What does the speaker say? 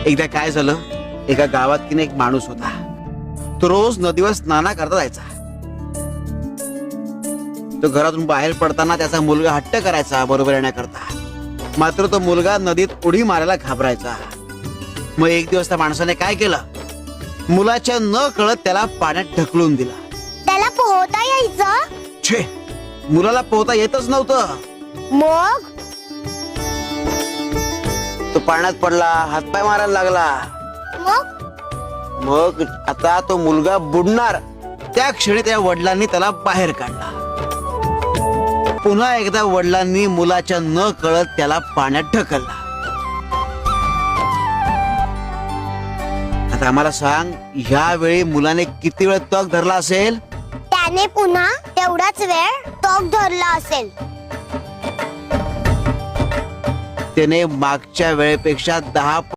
एकदा काय झालं, एका गावात की नाही एक माणूस होता. तो रोज नदीवर स्नाना करता जायचा. तो घरातून बाहेर पडताना त्याचा मुलगा हट्ट करायचा बरोबर येण्याकरता. मात्र तो मुलगा नदीत उडी मारायला घाबरायचा. मग एक दिवस त्या माणसाने काय केलं, मुलाच्या न कळत त्याला पाण्यात ढकलून दिला. त्याला पोहता यायचं? छे, मुलाला पोहता येतच नव्हतं. मग तो पाण्यात पडला, हातपाय मारायला लागला. मग आता तो मुलगा बुडणार. त्या क्षणी त्या वडिलांनी त्याला बाहेर काढला. पुन्हा एकदा वडिलांनी मुलाच्या न कळत त्याला पाण्यात ढकलला. आता आम्हाला सांग, ह्या वेळी मुलाने किती वेळ तग धरला असेल? त्याने पुन्हा तेवढाच वेळ तोक धरला असेल. त्याने मागच्या वेळेपेक्षा 10